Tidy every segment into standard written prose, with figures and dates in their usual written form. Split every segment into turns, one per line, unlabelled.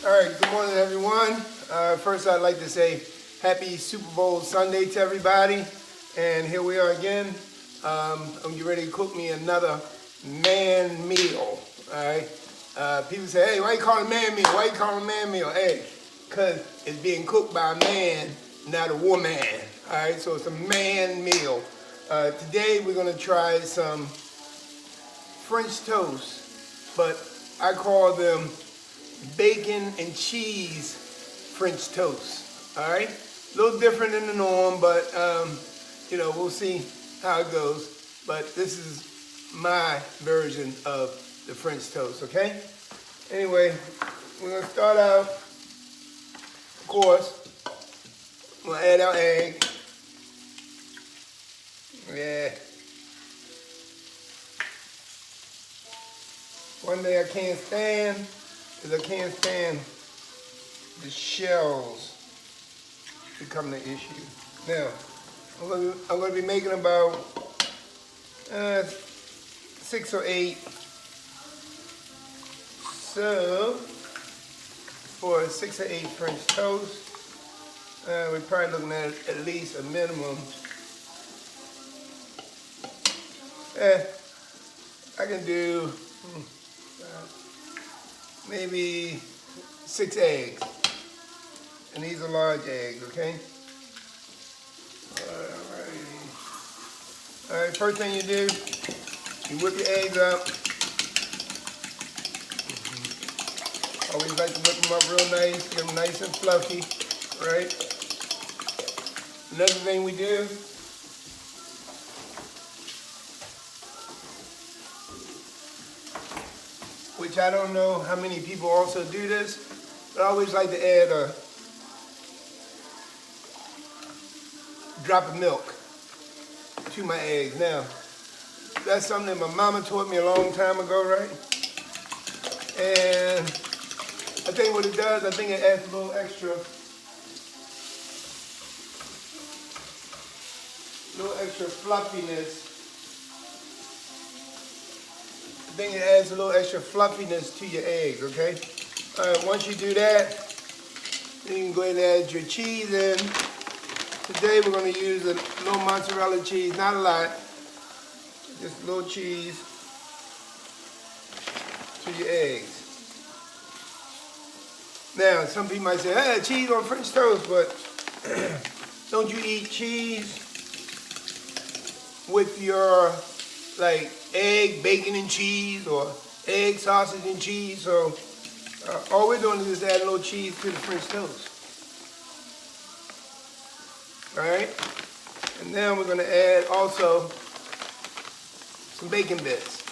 All right, good morning, everyone. First, I'd like to say happy Super Bowl Sunday to everybody. And here we are again. I'm getting ready to cook me another man meal. All right. People say, hey, why you call it man meal? Why you call it man meal? Hey, because it's being cooked by a man, not a woman. All right, so it's a man meal. Today, we're going to try some French toast, but I call them bacon and cheese French toast. All right, a little different than the norm, but we'll see how it goes. But this is my version of the French toast. Okay. Anyway, we're gonna start out. Of course, we'll add our egg. Yeah. One thing I can't stand is I can't stand the shells become the issue. Now, I'm going to be making about 6 or 8. So, for a 6 or 8 French toast, we're probably looking at least a minimum. I can do maybe 6 eggs. And these are large eggs, okay? Alright, first thing you do, you whip your eggs up. Always like to whip them up real nice, get them nice and fluffy, right? Another thing we do, which I don't know how many people also do this, but I always like to add a drop of milk to my eggs. Now, that's something that my mama taught me a long time ago, right? And I think what it does, I think it adds a little extra fluffiness. I think it adds a little extra fluffiness to your eggs, okay? All right, once you do that, then you can go ahead and add your cheese in. Today we're going to use a little mozzarella cheese, not a lot, just a little cheese to your eggs. Now, some people might say, hey, cheese on French toast, but don't you eat cheese with your, like, egg, bacon, and cheese, or egg, sausage, and cheese? So all we're doing is just add a little cheese to the French toast. All right, and then we're going to add also some bacon bits.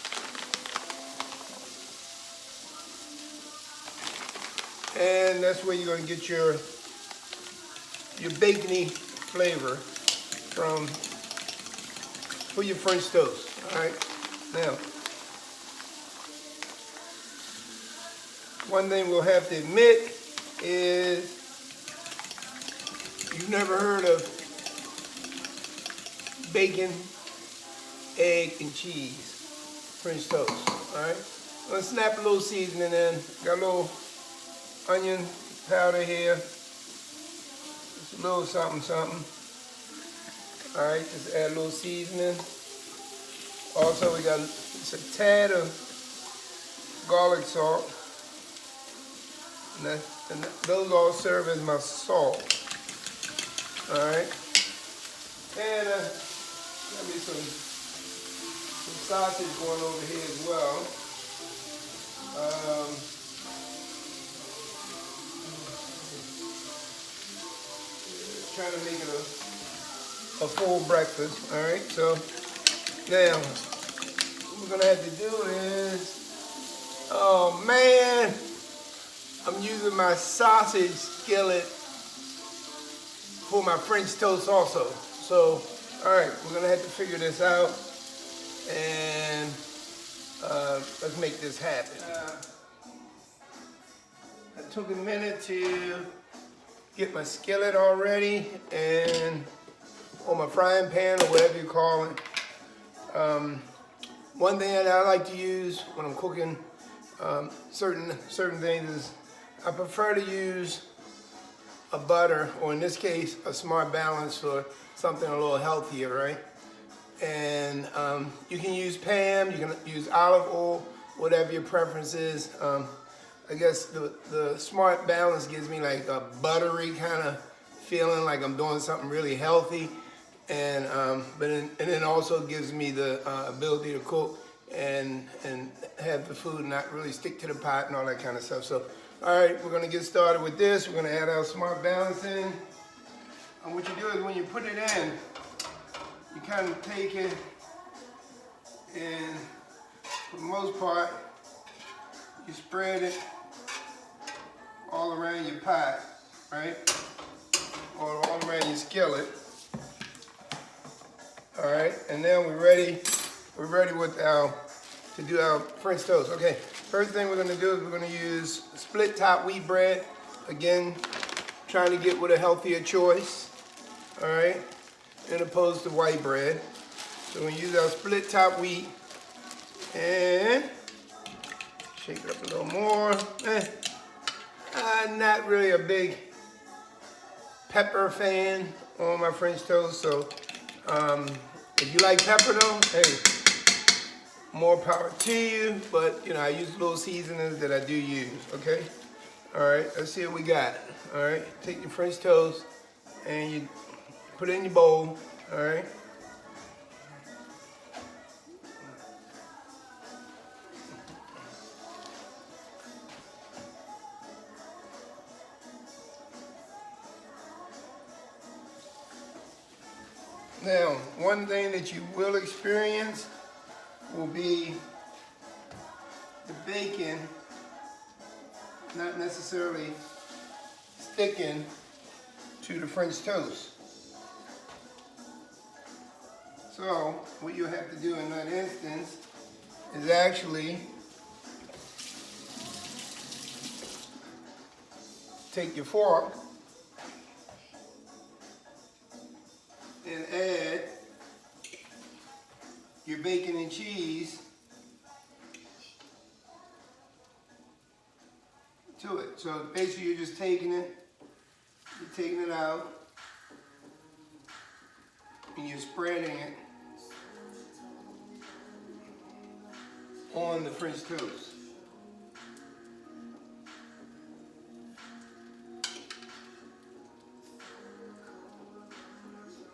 And that's where you're going to get your bacony flavor for your French toast. All right, now, one thing we'll have to admit is you've never heard of bacon, egg, and cheese French toast. All right, I'm gonna snap a little seasoning in. Got a little onion powder here. Just a little something, something. All right, just add a little seasoning. Also, we got just a tad of garlic salt. And those all serve as my salt. All right, and got me some sausage going over here as well. Trying to make it a full breakfast. All right, so now what we're gonna have to do is, oh man, I'm using my sausage skillet for my French toast also. So, all right, we're gonna have to figure this out, and let's make this happen. I took a minute to get my skillet all ready, and on my frying pan or whatever you call it. One thing that I like to use when I'm cooking certain things is I prefer to use a butter, or in this case, a Smart Balance for something a little healthier, right? And you can use Pam, you can use olive oil, whatever your preference is. I guess the Smart Balance gives me like a buttery kind of feeling, like I'm doing something really healthy, and then also gives me the ability to cook and have the food not really stick to the pot and all that kind of stuff. So, all right, we're gonna get started with this. We're gonna add our Smart Balance in, and what you do is when you put it in, you kind of take it, and for the most part, you spread it all around your pot, right? Or all around your skillet. All right, and then we're ready with to do our French toast. Okay, first thing we're gonna do is we're gonna use split top wheat bread. Again, trying to get with a healthier choice, all right, as opposed to white bread. So we use our split top wheat and shake it up a little more. I'm not really a big pepper fan on my French toast, so if you like pepper though, hey, more power to you, but you know, I use little seasonings that I do use, okay? All right, let's see what we got. All right, take your French toast and you put it in your bowl, all right? Now, one thing that you will experience will be the bacon not necessarily sticking to the French toast. So, what you'll have to do in that instance is actually take your fork and add your bacon and cheese to it. So basically you're just taking it out, and you're spreading it on the French toast.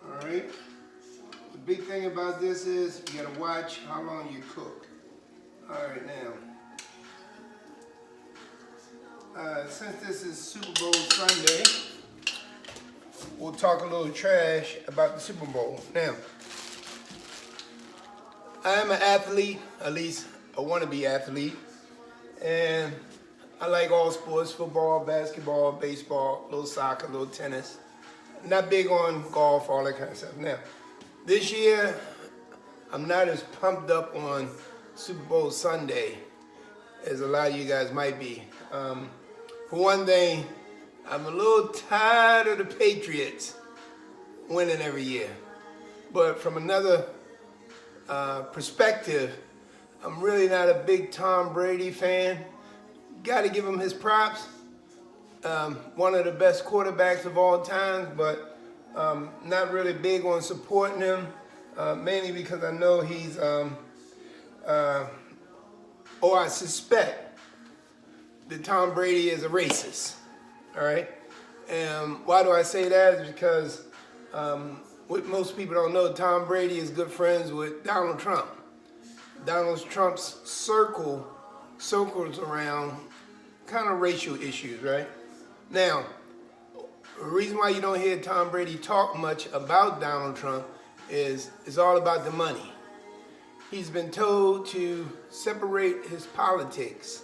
All right. The big thing about this is you gotta watch how long you cook. All right, now, since this is Super Bowl Sunday, we'll talk a little trash about the Super Bowl. Now, I'm an athlete, at least a wannabe athlete, and I like all sports: football, basketball, baseball, a little soccer, a little tennis. Not big on golf, all that kind of stuff. Now, this year, I'm not as pumped up on Super Bowl Sunday as a lot of you guys might be. For one thing, I'm a little tired of the Patriots winning every year. But from another perspective, I'm really not a big Tom Brady fan. Got to give him his props. One of the best quarterbacks of all time, but not really big on supporting him, mainly because I know he's, or I suspect that Tom Brady is a racist, all right? And why do I say that? Is because what most people don't know, Tom Brady is good friends with Donald Trump. Donald Trump's circles around kind of racial issues, right? Now, the reason why you don't hear Tom Brady talk much about Donald Trump is it's all about the money. He's been told to separate his politics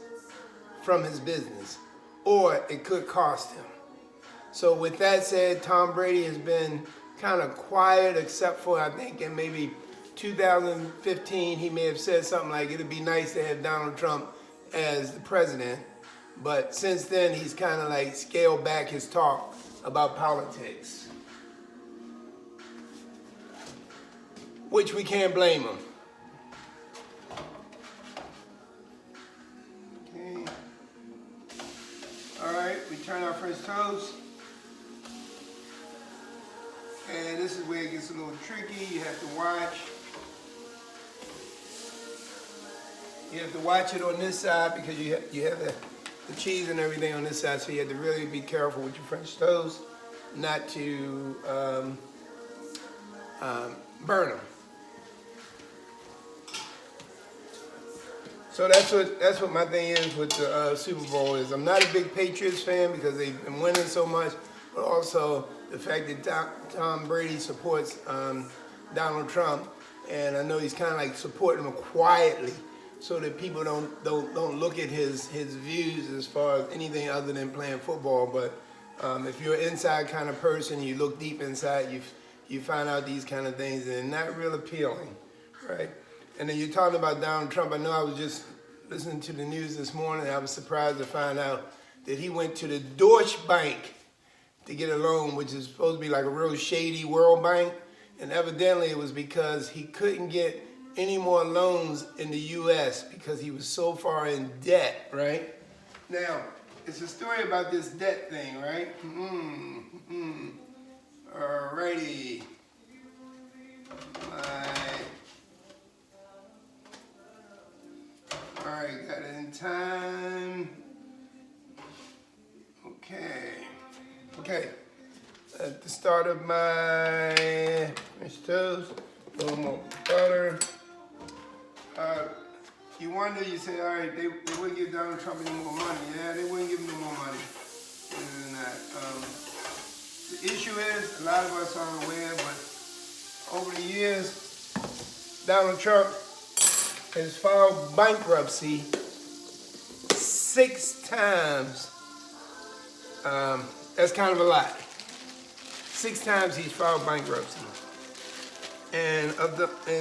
from his business, or it could cost him. So with that said, Tom Brady has been kind of quiet, except for I think in maybe 2015, he may have said something like it'd be nice to have Donald Trump as the president. But since then, he's kind of like scaled back his talk about politics, which we can't blame him. Okay. All we turn our French toast. And this is where it gets a little tricky. You have to watch. You have to watch it on this side because you have the cheese and everything on this side, so you have to really be careful with your French toast not to burn them. So that's what my thing is with the Super Bowl is. I'm not a big Patriots fan because they've been winning so much, but also the fact that Tom Brady supports Donald Trump, and I know he's kind of like supporting him quietly, so that people don't look at his views as far as anything other than playing football. But if you're an inside kind of person, you look deep inside, you find out these kind of things, and they're not real appealing, right? And then you're talking about Donald Trump. I know I was just listening to the news this morning, and I was surprised to find out that he went to the Deutsche Bank to get a loan, which is supposed to be like a real shady World Bank. And evidently it was because he couldn't get any more loans in the U.S. because he was so far in debt, right? Now, it's a story about this debt thing, right? Alrighty. Alright, got it in time. Okay. At the start of my French toast, a little more butter. You wonder, you say, all right, they wouldn't give Donald Trump any more money. Yeah, they wouldn't give him no more money. Other than that. The issue is, a lot of us aren't aware, but over the years, Donald Trump has filed bankruptcy 6 times. That's kind of a lot. 6 times he's filed bankruptcy. And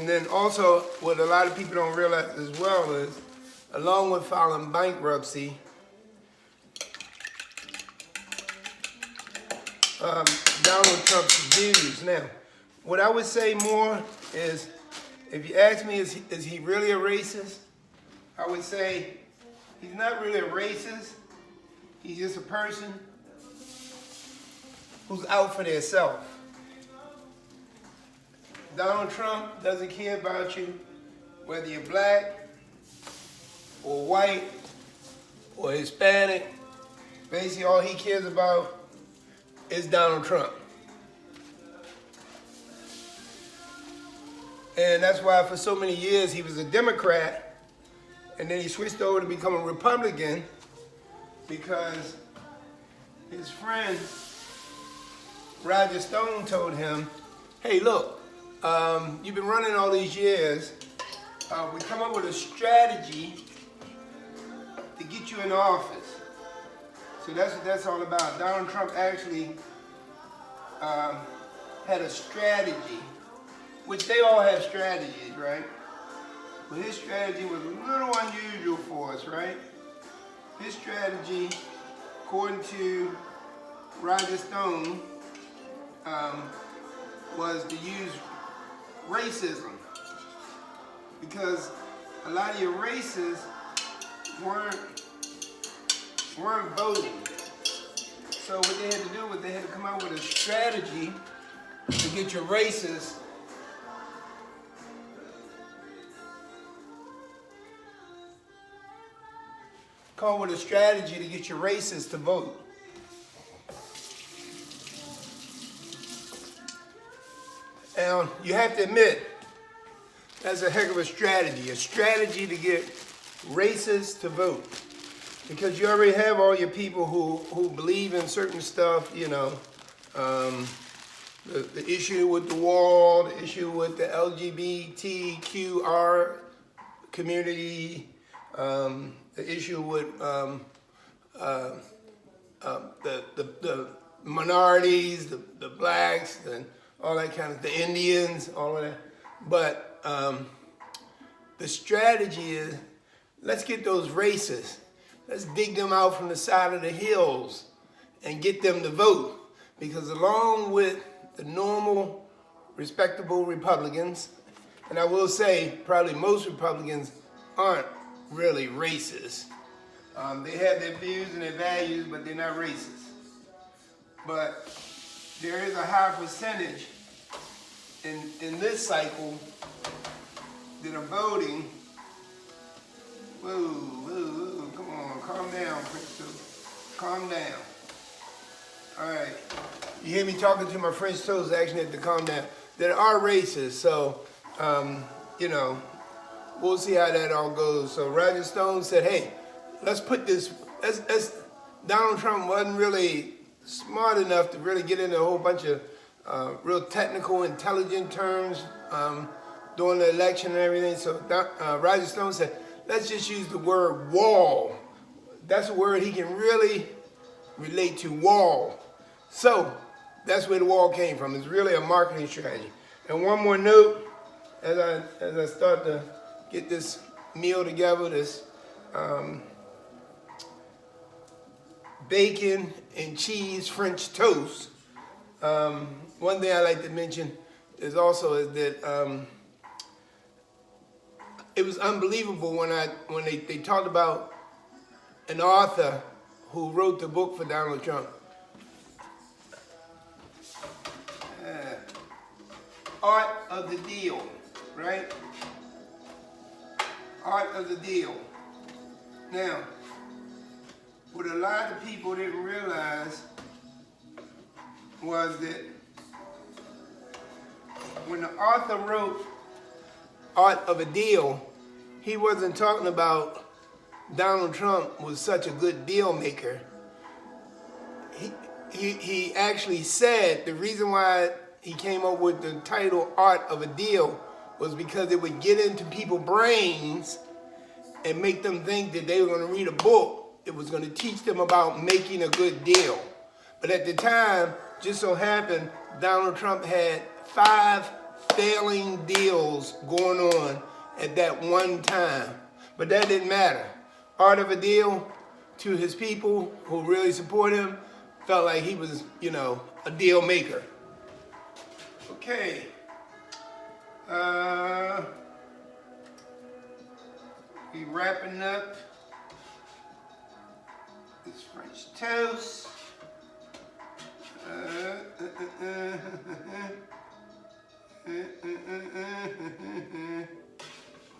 then also what a lot of people don't realize as well is, along with filing bankruptcy, Donald Trump's views. Now, what I would say more is, if you ask me, is he really a racist? I would say he's not really a racist. He's just a person who's out for themselves. Donald Trump doesn't care about you, whether you're black or white or Hispanic. Basically, all he cares about is Donald Trump. And that's why for so many years he was a Democrat, and then he switched over to become a Republican because his friend Roger Stone told him, hey, look, you've been running all these years. We come up with a strategy to get you in office. So that's what that's all about. Donald Trump actually had a strategy, which they all have strategies, right? But his strategy was a little unusual for us, right? His strategy, according to Roger Stone, was to use racism, because a lot of your racists weren't voting. So what they had to do was they had to come up with a strategy to get your racists to vote. And you have to admit, that's a heck of a strategy to get racists to vote. Because you already have all your people who believe in certain stuff, you know, the issue with the wall, the issue with the LGBTQR community, the issue with the minorities, the blacks, and all that kind of, the Indians, all of that. But the strategy is, let's get those racists. Let's dig them out from the side of the hills and get them to vote. Because along with the normal, respectable Republicans, and I will say probably most Republicans aren't really racist. They have their views and their values, but they're not racist. But there is a high percentage in this cycle that are voting. Whoa, come on, calm down, French Toast. Calm down. All right. You hear me talking to my French Toast, actually have to calm down. That are racist, so, you know, we'll see how that all goes. So Roger Stone said, hey, let's put this, Donald Trump wasn't really smart enough to really get into a whole bunch of real technical, intelligent terms during the election and everything. So Roger Stone said, let's just use the word wall. That's a word he can really relate to, wall. So that's where the wall came from. It's really a marketing strategy. And one more note, as I start to get this meal together, this bacon and cheese French toast. One thing I like to mention is that it was unbelievable when they talked about an author who wrote the book for Donald Trump. Art of the Deal, right? Art of the Deal. Now, what a lot of people didn't realize was that when the author wrote Art of a Deal, he wasn't talking about Donald Trump was such a good deal maker. He actually said the reason why he came up with the title Art of a Deal was because it would get into people's brains and make them think that they were going to read a book. It was going to teach them about making a good deal. But at the time, just so happened, Donald Trump had 5 failing deals going on at that one time. But that didn't matter. Art of a Deal, to his people who really support him, felt like he was, you know, a deal maker. Okay. We wrapping up this French toast.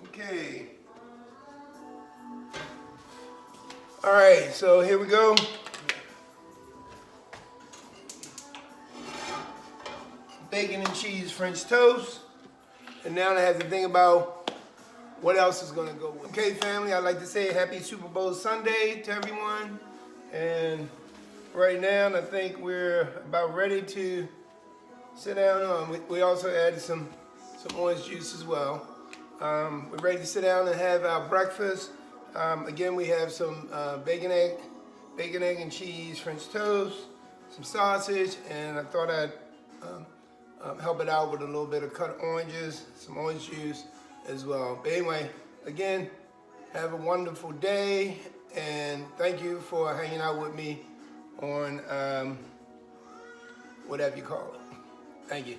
Okay. All right, so here we go. Bacon and cheese French toast. And now I have to think about what else is gonna go with. Okay, family, I'd like to say happy Super Bowl Sunday to everyone. And right now, I think we're about ready to sit down. We also added some orange juice as well. We're ready to sit down and have our breakfast. Again, we have some bacon, egg, and cheese French toast, some sausage, and I thought I'd help it out with a little bit of cut oranges, some orange juice as well. But anyway, again, have a wonderful day, and thank you for hanging out with me on whatever you call it. Thank you.